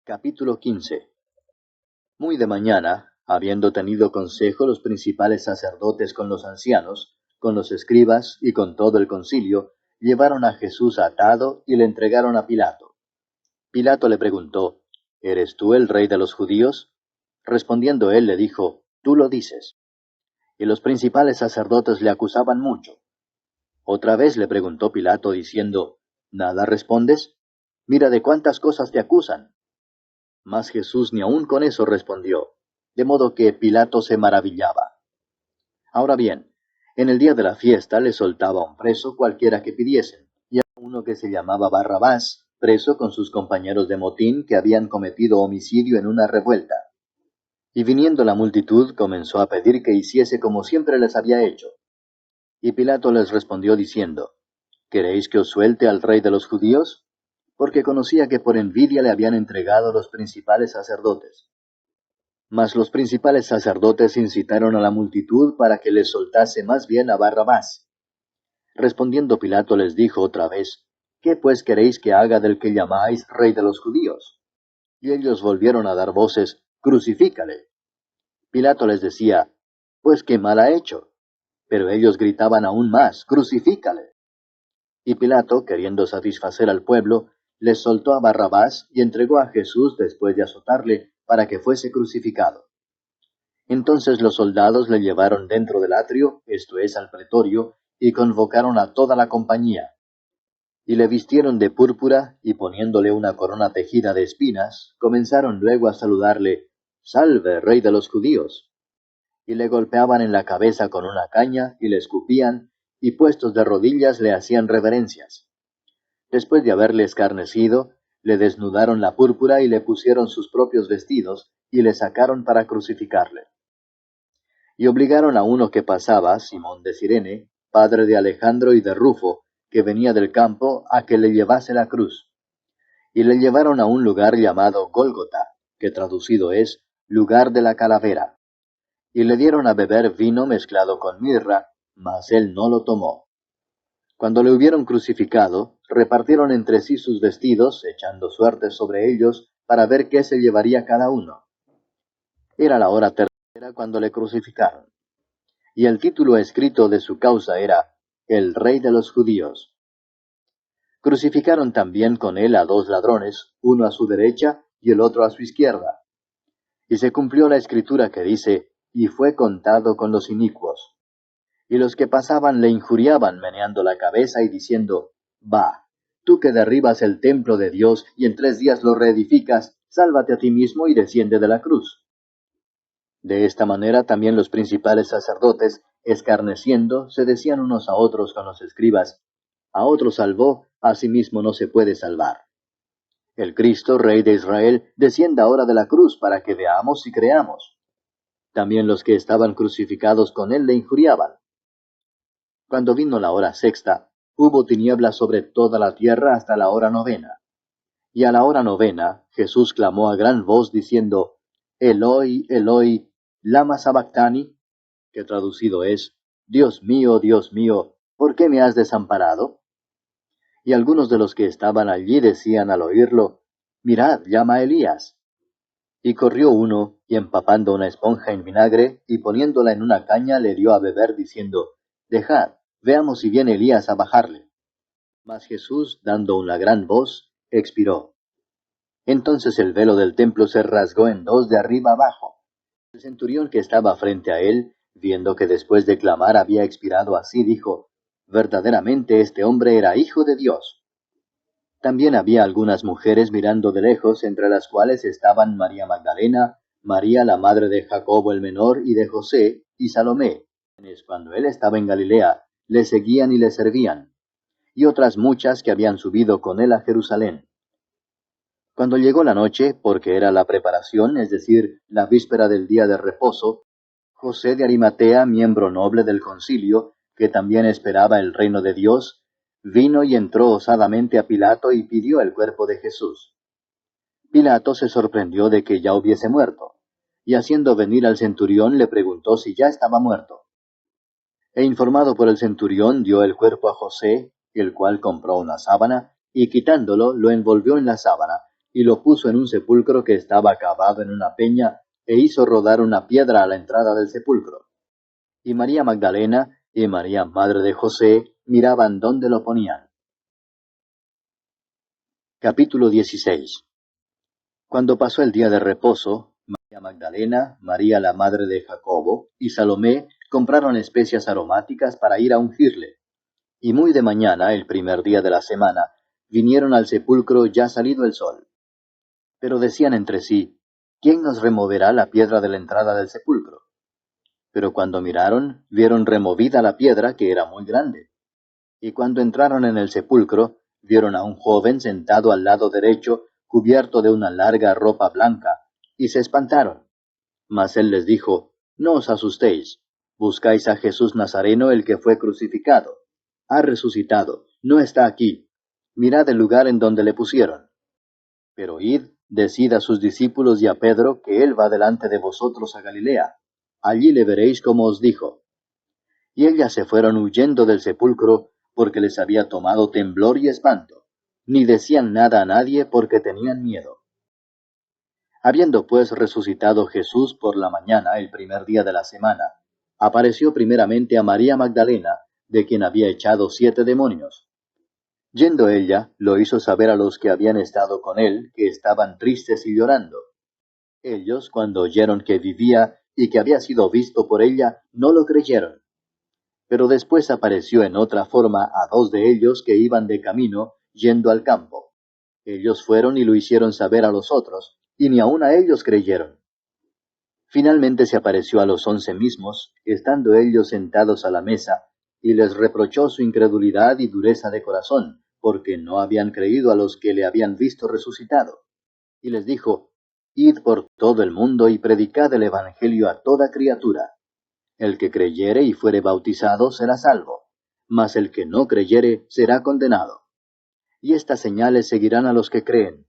Capítulo 15. Muy de mañana, habiendo tenido consejo los principales sacerdotes con los ancianos, con los escribas y con todo el concilio, llevaron a Jesús atado y le entregaron a Pilato. Pilato le preguntó, ¿Eres tú el rey de los judíos? Respondiendo él le dijo, Tú lo dices. Y los principales sacerdotes le acusaban mucho. Otra vez le preguntó Pilato diciendo, ¿Nada respondes? Mira de cuántas cosas te acusan. Mas Jesús ni aun con eso respondió, de modo que Pilato se maravillaba. Ahora bien, en el día de la fiesta le soltaba un preso cualquiera que pidiesen, y a uno que se llamaba Barrabás, preso con sus compañeros de motín que habían cometido homicidio en una revuelta. Y viniendo la multitud comenzó a pedir que hiciese como siempre les había hecho. Y Pilato les respondió diciendo, ¿Queréis que os suelte al rey de los judíos? Porque conocía que por envidia le habían entregado los principales sacerdotes. Mas los principales sacerdotes incitaron a la multitud para que les soltase más bien a Barrabás. Respondiendo Pilato les dijo otra vez, ¿Qué pues queréis que haga del que llamáis rey de los judíos? Y ellos volvieron a dar voces, Crucifícale. Pilato les decía, Pues qué mal ha hecho. Pero ellos gritaban aún más, Crucifícale. Y Pilato, queriendo satisfacer al pueblo, les soltó a Barrabás y entregó a Jesús después de azotarle, para que fuese crucificado. Entonces los soldados le llevaron dentro del atrio, esto es, al pretorio, y convocaron a toda la compañía. Y le vistieron de púrpura, y poniéndole una corona tejida de espinas, comenzaron luego a saludarle, Salve, rey de los judíos. Y le golpeaban en la cabeza con una caña, y le escupían, y puestos de rodillas le hacían reverencias. Después de haberle escarnecido, le desnudaron la púrpura y le pusieron sus propios vestidos, y le sacaron para crucificarle. Y obligaron a uno que pasaba, Simón de Cirene, padre de Alejandro y de Rufo, que venía del campo, a que le llevase la cruz. Y le llevaron a un lugar llamado Gólgota, que traducido es, lugar de la calavera. Y le dieron a beber vino mezclado con mirra, mas él no lo tomó. Cuando le hubieron crucificado, repartieron entre sí sus vestidos, echando suertes sobre ellos, para ver qué se llevaría cada uno. Era la hora tercera cuando le crucificaron. Y el título escrito de su causa era, El Rey de los Judíos. Crucificaron también con él a dos ladrones, uno a su derecha y el otro a su izquierda. Y se cumplió la escritura que dice, y fue contado con los inicuos. Y los que pasaban le injuriaban meneando la cabeza y diciendo, Va, tú que derribas el templo de Dios y en 3 días lo reedificas, sálvate a ti mismo y desciende de la cruz. De esta manera también los principales sacerdotes, escarneciendo, se decían unos a otros con los escribas, a otro salvó, a sí mismo no se puede salvar. El Cristo, Rey de Israel, descienda ahora de la cruz para que veamos y creamos. También los que estaban crucificados con él le injuriaban. Cuando vino la hora sexta, hubo tinieblas sobre toda la tierra hasta la hora novena. Y a la hora novena, Jesús clamó a gran voz diciendo, Eloi, Eloi, lama sabactani, que traducido es, Dios mío, ¿por qué me has desamparado? Y algunos de los que estaban allí decían al oírlo, Mirad, llama a Elías. Y corrió uno, y empapando una esponja en vinagre, y poniéndola en una caña, le dio a beber, diciendo, Dejad, veamos si viene Elías a bajarle. Mas Jesús, dando una gran voz, expiró. Entonces el velo del templo se rasgó en dos de arriba abajo. El centurión que estaba frente a él, viendo que después de clamar había expirado así, dijo, Verdaderamente este hombre era hijo de Dios. También había algunas mujeres mirando de lejos, entre las cuales estaban María Magdalena, María la madre de Jacobo el menor y de José, y Salomé, quienes cuando él estaba en Galilea, le seguían y le servían, y otras muchas que habían subido con él a Jerusalén. Cuando llegó la noche, porque era la preparación, es decir, la víspera del día de reposo, José de Arimatea, miembro noble del concilio, que también esperaba el reino de Dios, vino y entró osadamente a Pilato y pidió el cuerpo de Jesús. Pilato se sorprendió de que ya hubiese muerto, y haciendo venir al centurión le preguntó si ya estaba muerto. E informado por el centurión dio el cuerpo a José, el cual compró una sábana, y quitándolo lo envolvió en la sábana, y lo puso en un sepulcro que estaba cavado en una peña, e hizo rodar una piedra a la entrada del sepulcro. Y María Magdalena y María, madre de José, miraban dónde lo ponían. Capítulo 16. Cuando pasó el día de reposo, María Magdalena, María la madre de Jacobo y Salomé compraron especias aromáticas para ir a ungirle. Y muy de mañana, el primer día de la semana, vinieron al sepulcro ya salido el sol. Pero decían entre sí, ¿quién nos removerá la piedra de la entrada del sepulcro? Pero cuando miraron, vieron removida la piedra, que era muy grande. Y cuando entraron en el sepulcro, vieron a un joven sentado al lado derecho, cubierto de una larga ropa blanca, y se espantaron. Mas él les dijo, no os asustéis, buscáis a Jesús Nazareno, el que fue crucificado. Ha resucitado, no está aquí. Mirad el lugar en donde le pusieron. Pero id, decid a sus discípulos y a Pedro que él va delante de vosotros a Galilea. Allí le veréis como os dijo. Y ellas se fueron huyendo del sepulcro, porque les había tomado temblor y espanto. Ni decían nada a nadie porque tenían miedo. Habiendo pues resucitado Jesús por la mañana, el primer día de la semana, apareció primeramente a María Magdalena, de quien había echado 7 demonios. Yendo ella, lo hizo saber a los que habían estado con él, que estaban tristes y llorando. Ellos, cuando oyeron que vivía y que había sido visto por ella, no lo creyeron. Pero después apareció en otra forma a 2 de ellos que iban de camino, yendo al campo. Ellos fueron y lo hicieron saber a los otros, y ni aun a ellos creyeron. Finalmente se apareció a los 11 mismos, estando ellos sentados a la mesa, y les reprochó su incredulidad y dureza de corazón, porque no habían creído a los que le habían visto resucitado. Y les dijo, id por todo el mundo y predicad el evangelio a toda criatura. El que creyere y fuere bautizado será salvo, mas el que no creyere será condenado. Y estas señales seguirán a los que creen.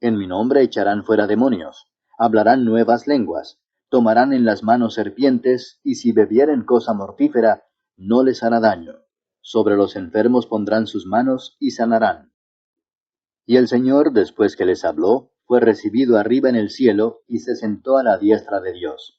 En mi nombre echarán fuera demonios, hablarán nuevas lenguas, tomarán en las manos serpientes, y si bebieren cosa mortífera, no les hará daño. Sobre los enfermos pondrán sus manos y sanarán. Y el Señor, después que les habló, fue recibido arriba en el cielo, y se sentó a la diestra de Dios.